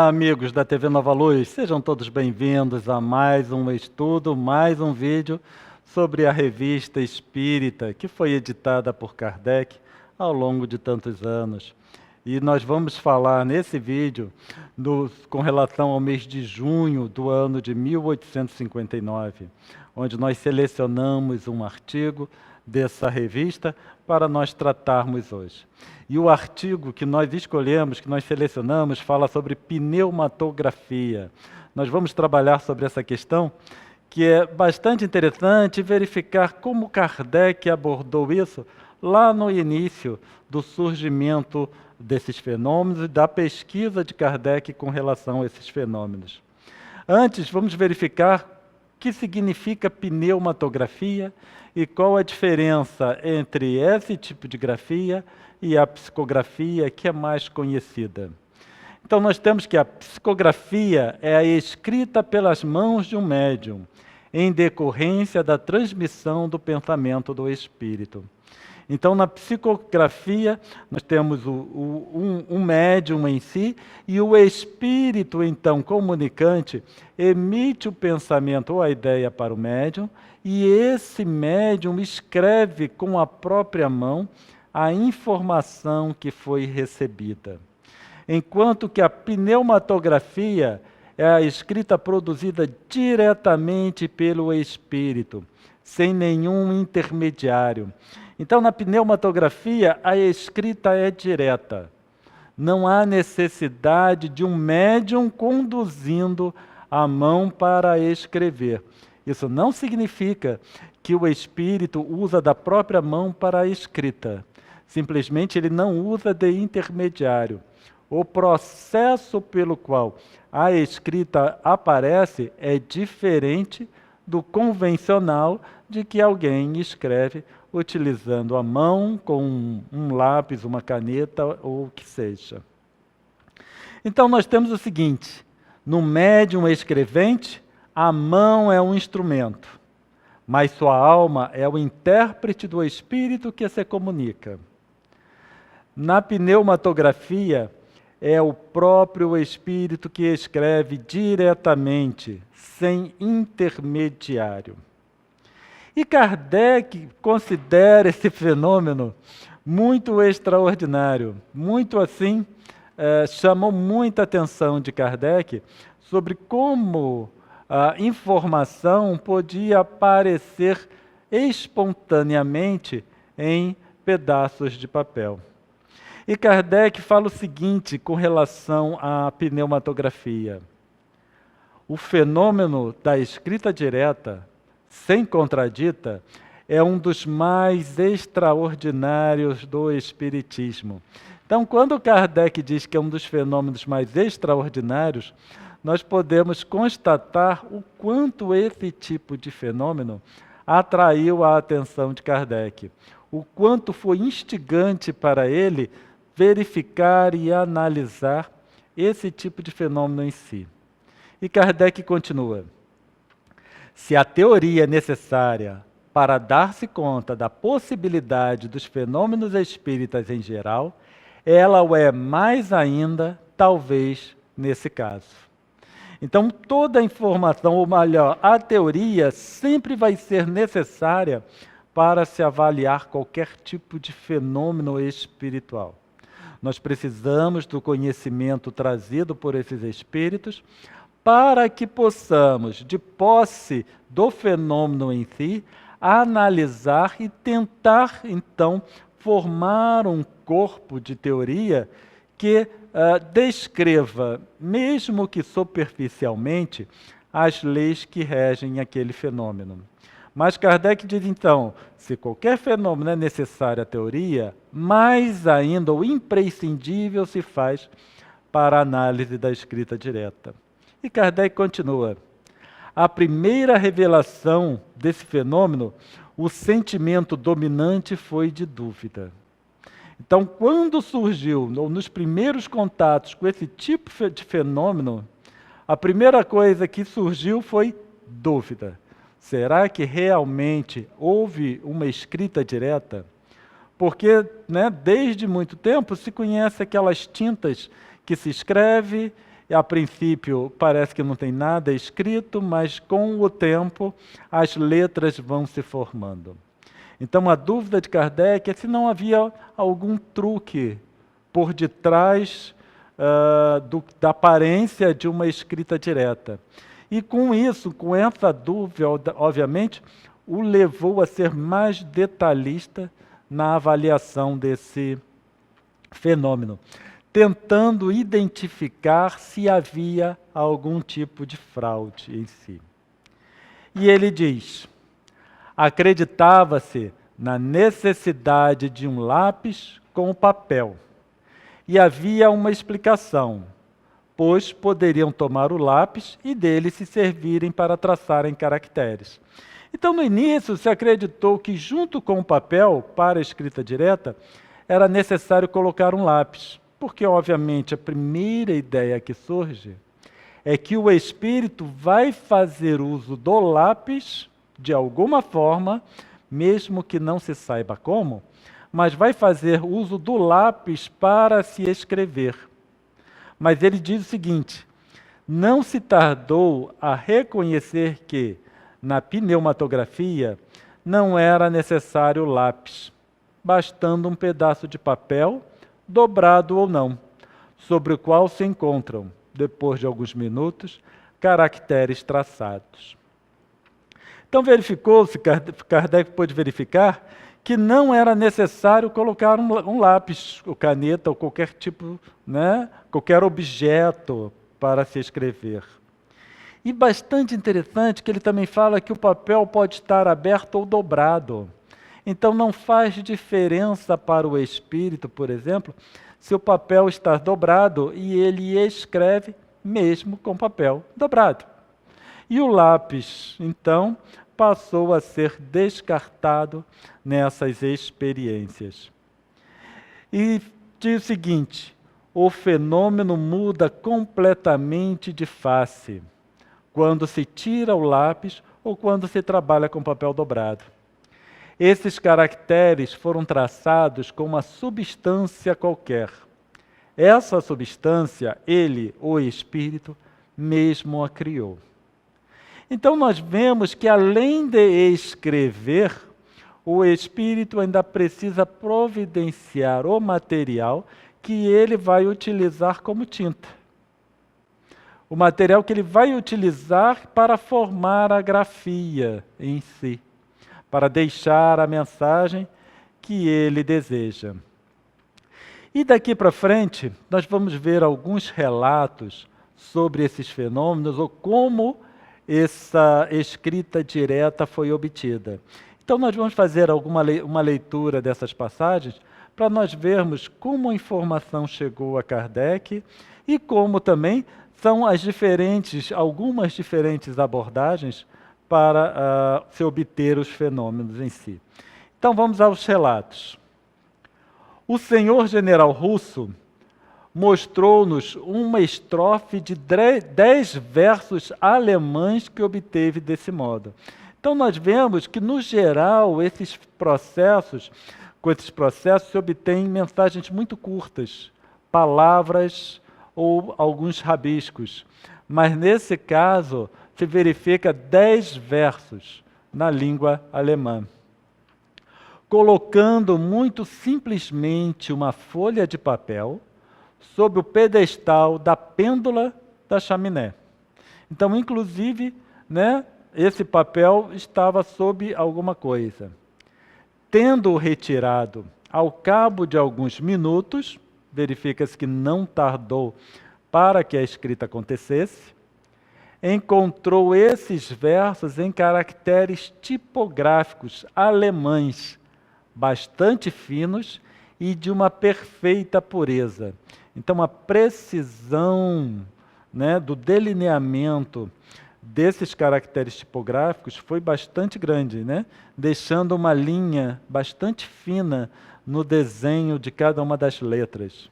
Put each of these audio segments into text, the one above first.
Olá, amigos da TV Nova Luz, sejam todos bem-vindos a mais um estudo, mais um vídeo sobre a Revista Espírita, que foi editada por Kardec ao longo de tantos anos. E nós vamos falar nesse vídeo com relação ao mês de junho do ano de 1859, onde nós selecionamos um artigo dessa revista para nós tratarmos hoje. E o artigo que nós escolhemos, que nós selecionamos, fala sobre pneumatografia. Nós vamos trabalhar sobre essa questão, que é bastante interessante verificar como Kardec abordou isso lá no início do surgimento desses fenômenos e da pesquisa de Kardec com relação a esses fenômenos. Antes, vamos verificar o que significa pneumatografia e qual a diferença entre esse tipo de grafia e a psicografia, que é mais conhecida. Então, nós temos que a psicografia é a escrita pelas mãos de um médium, em decorrência da transmissão do pensamento do espírito. Então, na psicografia, nós temos um médium em si, e o espírito, então, comunicante, emite o pensamento ou a ideia para o médium, e esse médium escreve com a própria mão a informação que foi recebida. Enquanto que a pneumatografia é a escrita produzida diretamente pelo espírito, sem nenhum intermediário. Então, na pneumatografia, a escrita é direta. Não há necessidade de um médium conduzindo a mão para escrever. Isso não significa que o espírito usa da própria mão para a escrita. Simplesmente ele não usa de intermediário. O processo pelo qual a escrita aparece é diferente do convencional de que alguém escreve utilizando a mão com um lápis, uma caneta ou o que seja. Então nós temos o seguinte: no médium escrevente, a mão é um instrumento, mas sua alma é o intérprete do espírito que se comunica. Na pneumatografia, é o próprio espírito que escreve diretamente, sem intermediário. E Kardec considera esse fenômeno muito extraordinário, muito assim, chamou muita atenção de Kardec sobre como a informação podia aparecer espontaneamente em pedaços de papel. E Kardec fala o seguinte com relação à pneumatografia: o fenômeno da escrita direta, sem contradita, é um dos mais extraordinários do Espiritismo. Então, quando Kardec diz que é um dos fenômenos mais extraordinários, nós podemos constatar o quanto esse tipo de fenômeno atraiu a atenção de Kardec, o quanto foi instigante para ele verificar e analisar esse tipo de fenômeno em si. E Kardec continua: se a teoria é necessária para dar-se conta da possibilidade dos fenômenos espíritas em geral, ela o é mais ainda, talvez, nesse caso. Então, toda a informação, ou melhor, a teoria sempre vai ser necessária para se avaliar qualquer tipo de fenômeno espiritual. Nós precisamos do conhecimento trazido por esses espíritos para que possamos, de posse do fenômeno em si, analisar e tentar, então, formar um corpo de teoria que descreva, mesmo que superficialmente, as leis que regem aquele fenômeno. Mas Kardec diz então, se qualquer fenômeno é necessário à teoria, mais ainda o imprescindível se faz para a análise da escrita direta. E Kardec continua: a primeira revelação desse fenômeno, o sentimento dominante foi de dúvida. Então, quando surgiu, nos primeiros contatos com esse tipo de fenômeno, a primeira coisa que surgiu foi dúvida. Será que realmente houve uma escrita direta? Porque, desde muito tempo se conhece aquelas tintas que se escreve E a princípio parece que não tem nada escrito, mas com o tempo as letras vão se formando. Então a dúvida de Kardec é se não havia algum truque por detrás da aparência de uma escrita direta. E com isso, com essa dúvida, obviamente, o levou a ser mais detalhista na avaliação desse fenômeno, tentando identificar se havia algum tipo de fraude em si. E ele diz: acreditava-se na necessidade de um lápis com o papel, e havia uma explicação, pois poderiam tomar o lápis e dele se servirem para traçarem caracteres. Então, no início, se acreditou que, junto com o papel, para a escrita direta, era necessário colocar um lápis, porque, obviamente, a primeira ideia que surge é que o espírito vai fazer uso do lápis, de alguma forma, mesmo que não se saiba como, mas vai fazer uso do lápis para se escrever. Mas ele diz o seguinte: não se tardou a reconhecer que, na pneumatografia, não era necessário lápis, bastando um pedaço de papel, dobrado ou não, sobre o qual se encontram, depois de alguns minutos, caracteres traçados. Então verificou-se, Kardec pôde verificar, que não era necessário colocar um lápis, ou caneta, ou qualquer tipo, qualquer objeto para se escrever. E bastante interessante que ele também fala que o papel pode estar aberto ou dobrado. Então não faz diferença para o espírito, por exemplo, se o papel está dobrado e ele escreve mesmo com papel dobrado. E o lápis, então, passou a ser descartado nessas experiências. E diz o seguinte: o fenômeno muda completamente de face quando se tira o lápis ou quando se trabalha com papel dobrado. Esses caracteres foram traçados com uma substância qualquer. Essa substância, ele, o espírito, mesmo a criou. Então nós vemos que, além de escrever, o espírito ainda precisa providenciar o material que ele vai utilizar como tinta. O material que ele vai utilizar para formar a grafia em si, para deixar a mensagem que ele deseja. E daqui para frente, nós vamos ver alguns relatos sobre esses fenômenos, ou como essa escrita direta foi obtida. Então nós vamos fazer uma leitura dessas passagens para nós vermos como a informação chegou a Kardec e como também são algumas diferentes abordagens para se obter os fenômenos em si. Então vamos aos relatos. O senhor general russo mostrou-nos uma estrofe de 10 versos alemães que obteve desse modo. Então nós vemos que, no geral, com esses processos se obtêm mensagens muito curtas, palavras ou alguns rabiscos. Mas nesse caso, se verifica 10 versos na língua alemã. Colocando muito simplesmente uma folha de papel sobre o pedestal da pêndula da chaminé. Então, inclusive, esse papel estava sob alguma coisa. Tendo-o retirado ao cabo de alguns minutos, verifica-se que não tardou para que a escrita acontecesse, encontrou esses versos em caracteres tipográficos alemães, bastante finos e de uma perfeita pureza. Então, a precisão do delineamento desses caracteres tipográficos foi bastante grande, deixando uma linha bastante fina no desenho de cada uma das letras.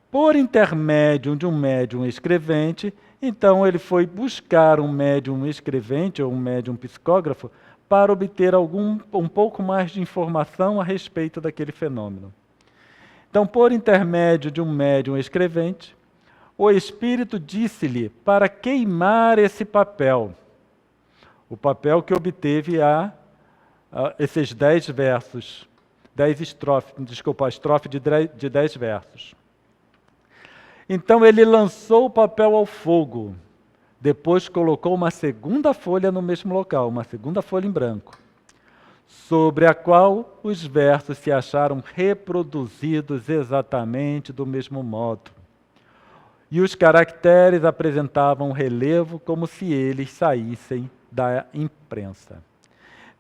Por intermédio de um médium escrevente, então ele foi buscar um médium escrevente ou um médium psicógrafo para obter um pouco mais de informação a respeito daquele fenômeno. Então, por intermédio de um médium escrevente, o Espírito disse-lhe para queimar esse papel, o papel que obteve esses 10 versos, 10 estrofes, desculpa, a estrofe de 10 versos. Então ele lançou o papel ao fogo, depois colocou uma segunda folha no mesmo local, uma segunda folha em branco, sobre a qual os versos se acharam reproduzidos exatamente do mesmo modo. E os caracteres apresentavam um relevo como se eles saíssem da imprensa.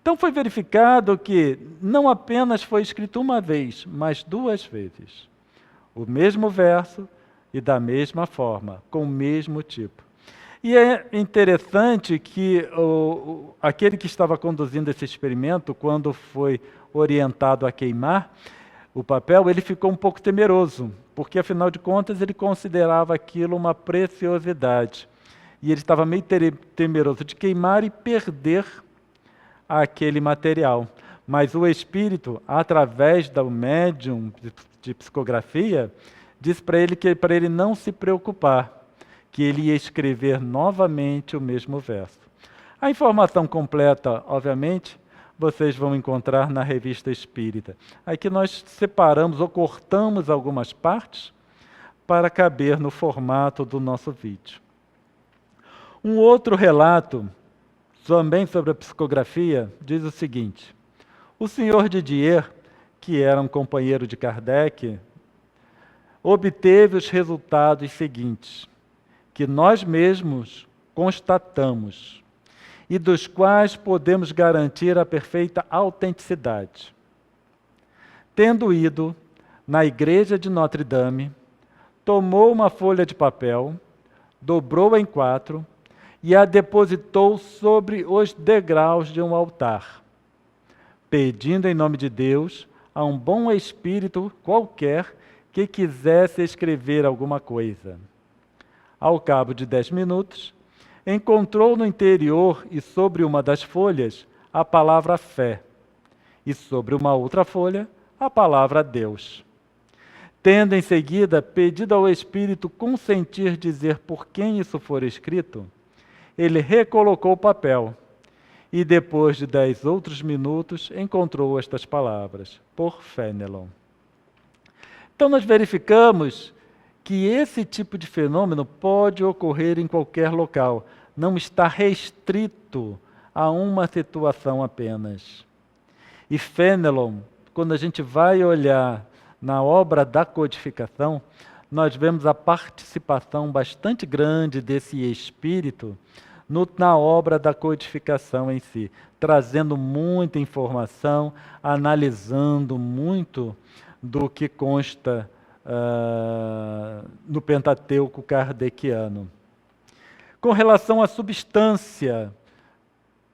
Então foi verificado que não apenas foi escrito uma vez, mas 2 vezes. O mesmo verso e da mesma forma, com o mesmo tipo. E é interessante que aquele que estava conduzindo esse experimento, quando foi orientado a queimar o papel, ele ficou um pouco temeroso, porque afinal de contas ele considerava aquilo uma preciosidade. E ele estava meio temeroso de queimar e perder aquele material. Mas o Espírito, através do médium de psicografia, disse para ele que para ele não se preocupar, que ele ia escrever novamente o mesmo verso. A informação completa, obviamente, vocês vão encontrar na Revista Espírita. Aqui nós separamos ou cortamos algumas partes para caber no formato do nosso vídeo. Um outro relato, também sobre a psicografia, diz o seguinte: o senhor Didier, que era um companheiro de Kardec, obteve os resultados seguintes, que nós mesmos constatamos e dos quais podemos garantir a perfeita autenticidade. Tendo ido na igreja de Notre Dame, tomou uma folha de papel, dobrou-a em 4 e a depositou sobre os degraus de um altar, pedindo em nome de Deus a um bom espírito qualquer que quisesse escrever alguma coisa. Ao cabo de 10 minutos, encontrou no interior e sobre uma das folhas a palavra fé, e sobre uma outra folha a palavra Deus. Tendo em seguida pedido ao Espírito consentir dizer por quem isso for escrito, ele recolocou o papel e depois de 10 outros minutos encontrou estas palavras, por Fénelon. Então nós verificamos que esse tipo de fenômeno pode ocorrer em qualquer local, não está restrito a uma situação apenas. E Fénelon, quando a gente vai olhar na obra da codificação, nós vemos a participação bastante grande desse espírito na obra da codificação em si, trazendo muita informação, analisando muito do que consta no Pentateuco kardeciano. Com relação à substância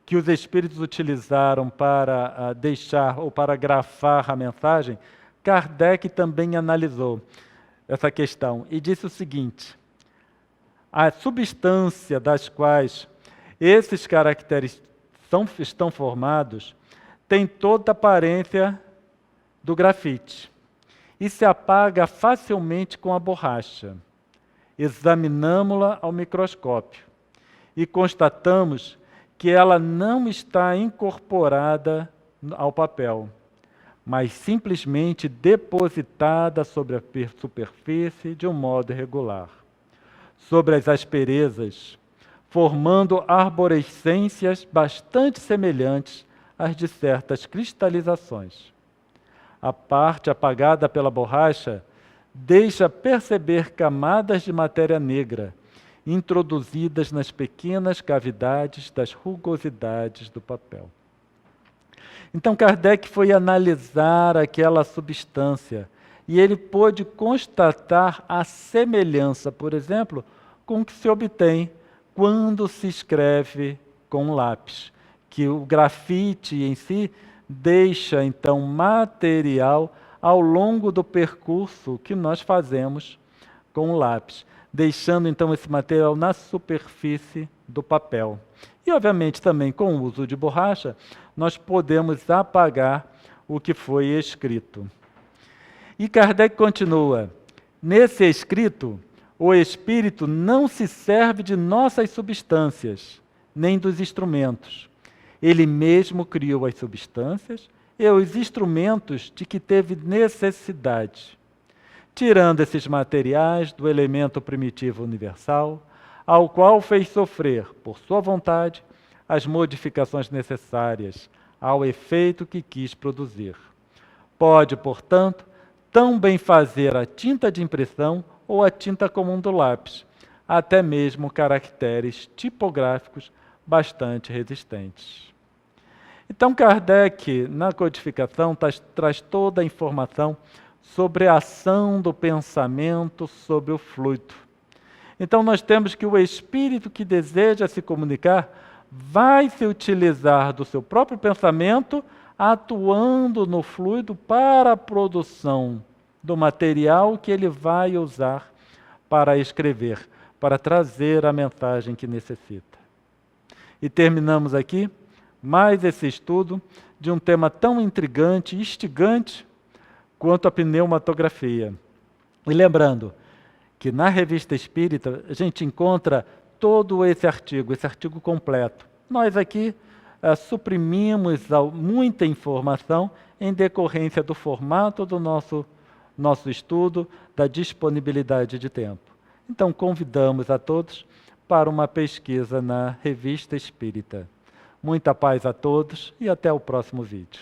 que os espíritos utilizaram para deixar ou para grafar a mensagem, Kardec também analisou essa questão e disse o seguinte: a substância das quais esses caracteres estão formados tem toda a aparência do grafite e se apaga facilmente com a borracha. Examinamo-la ao microscópio e constatamos que ela não está incorporada ao papel, mas simplesmente depositada sobre a superfície de um modo irregular, sobre as asperezas, formando arborescências bastante semelhantes às de certas cristalizações. A parte apagada pela borracha deixa perceber camadas de matéria negra, introduzidas nas pequenas cavidades das rugosidades do papel. Então Kardec foi analisar aquela substância e ele pôde constatar a semelhança, por exemplo, com o que se obtém quando se escreve com lápis, que o grafite em si deixa então material ao longo do percurso que nós fazemos com o lápis, deixando então esse material na superfície do papel. E obviamente também com o uso de borracha, nós podemos apagar o que foi escrito. E Kardec continua: nesse escrito, O espírito não se serve de nossas substâncias, nem dos instrumentos. Ele mesmo criou as substâncias e os instrumentos de que teve necessidade, tirando esses materiais do elemento primitivo universal, ao qual fez sofrer, por sua vontade, as modificações necessárias ao efeito que quis produzir. Pode, portanto, tão bem fazer a tinta de impressão ou a tinta comum do lápis, até mesmo caracteres tipográficos bastante resistentes. Então, Kardec, na codificação, traz toda a informação sobre a ação do pensamento sobre o fluido. Então, nós temos que o espírito que deseja se comunicar vai se utilizar do seu próprio pensamento, atuando no fluido para a produção do material que ele vai usar para escrever, para trazer a mensagem que necessita. E terminamos aqui mais esse estudo de um tema tão intrigante e instigante quanto a pneumatografia. E lembrando que na Revista Espírita a gente encontra todo esse artigo completo. Nós aqui suprimimos muita informação em decorrência do formato do nosso estudo, da disponibilidade de tempo. Então convidamos a todos para uma pesquisa na Revista Espírita. Muita paz a todos e até o próximo vídeo.